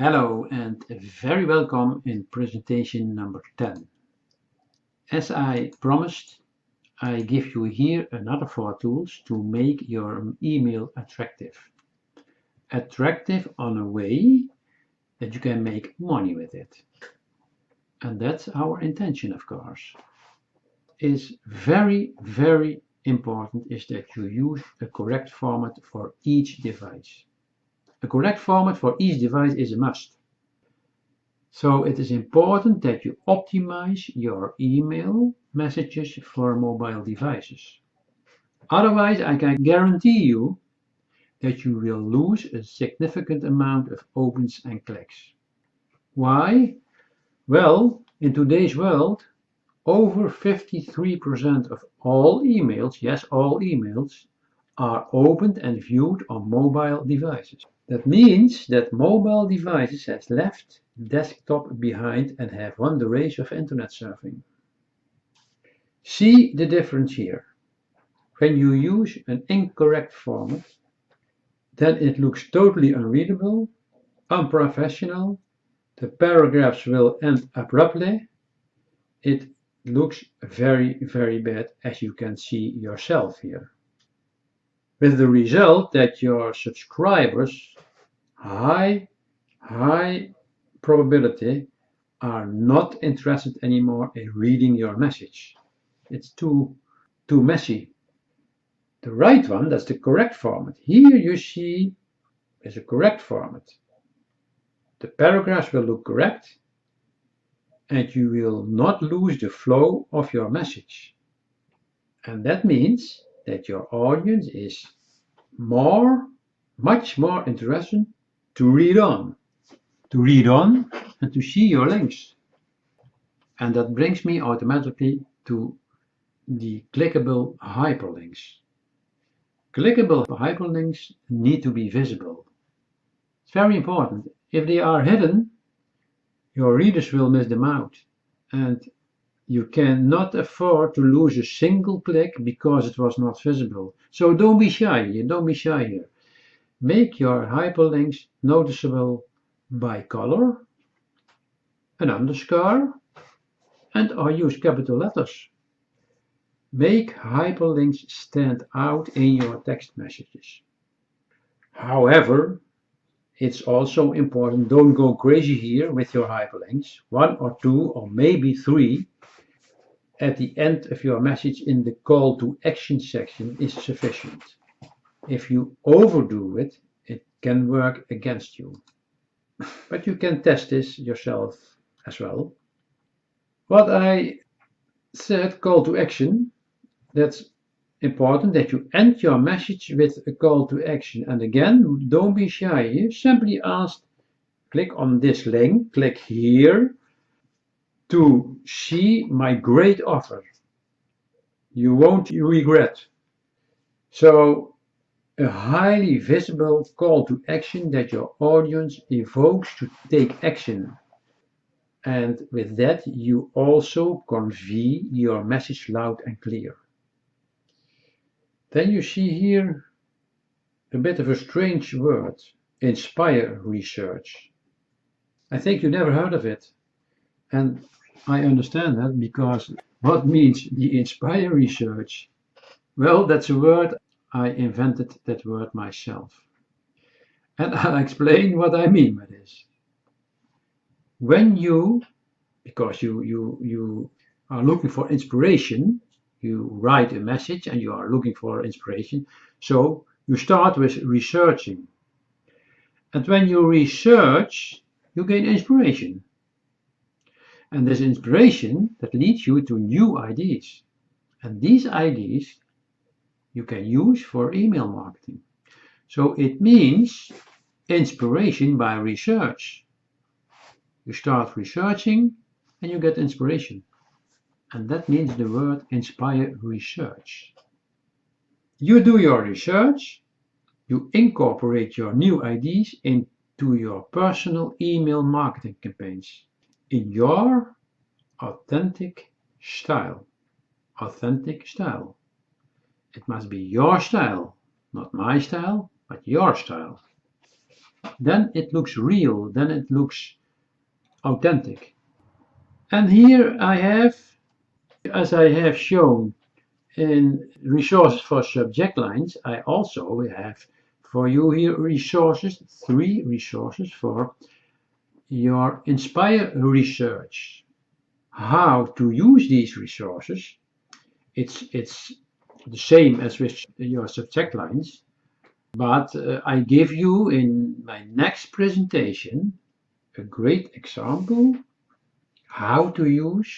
Hello and very welcome in presentation number 10. As I promised, I give you here another 4 tools to make your email attractive. Attractive on a way that you can make money with it. And that's our intention, of course. Is very important is that you use a correct format for each device. A correct format for each device is a must. So it is important that you optimize your email messages for mobile devices. Otherwise, I can guarantee you that you will lose a significant amount of opens and clicks. Why? Well, in today's world, over 53% of all emails, yes, all emails, are opened and viewed on mobile devices. That means that mobile devices has left desktop behind and have won the race of internet surfing. See the difference here. When you use an incorrect format, then it looks totally unreadable, unprofessional, the paragraphs will end abruptly, it looks very bad, as you can see yourself here. With the result that your subscribers, high probability, are not interested anymore in reading your message. It's too messy. The right one, that's the correct format. Here you see is a correct format. The paragraphs will look correct and you will not lose the flow of your message. And that means that your audience is much more interested to read on and to see your links. And that brings me automatically to the clickable hyperlinks. Clickable hyperlinks need to be visible. It's very important. If they are hidden, your readers will miss them out. And you cannot afford to lose a single click because it was not visible. So don't be shy here. Make your hyperlinks noticeable by color, an underscore, and or use capital letters. Make hyperlinks stand out in your text messages. However, it's also important, don't go crazy here with your hyperlinks. 1 or 2 or maybe 3 at the end of your message in the call to action section is sufficient. If you overdo it, it can work against you. But you can test this yourself as well. What I said, call to action, that's important that you end your message with a call to action. And again, don't be shy. You simply ask, click on this link, click here to see my great offer. You won't regret. So a highly visible call to action that your audience evokes to take action. And with that, you also convey your message loud and clear. Then you see here a bit of a strange word, inspire research. I think you never heard of it. And I understand that because what means the inspire research? Well, that's a word, I invented that word myself. And I'll explain what I mean by this. When you, because you are looking for inspiration, you write a message and you are looking for inspiration, so you start with researching. And when you research, you gain inspiration. And this inspiration that leads you to new ideas. And these ideas you can use for email marketing. So it means inspiration by research. You start researching and you get inspiration. And that means the word inspire research. You do your research, you incorporate your new ideas into your personal email marketing campaigns in your authentic style. Authentic style. It must be your style, not my style, but your style. then it looks real, then it looks authentic. And here I have, as I have shown in resources for subject lines, I also have for you here resources, 3 resources for your Inspire research. How to use these resources, it's the same as with your subject lines, but I give you in my next presentation a great example how to use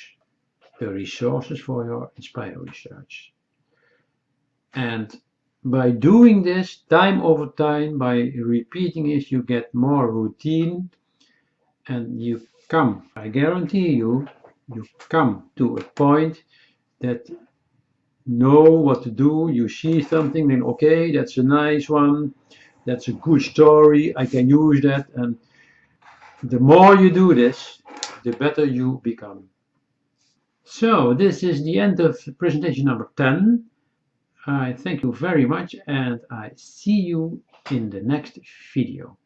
the resources for your Inspire research. And by doing this time over time, by repeating it, you get more routine, and you come, I guarantee you, you come to a point that know what to do. You see something, then okay, that's a nice one, that's a good story, I can use that. And the more you do this, the better you become. So this is the end of presentation number 10. I thank you very much, and I see you in the next video.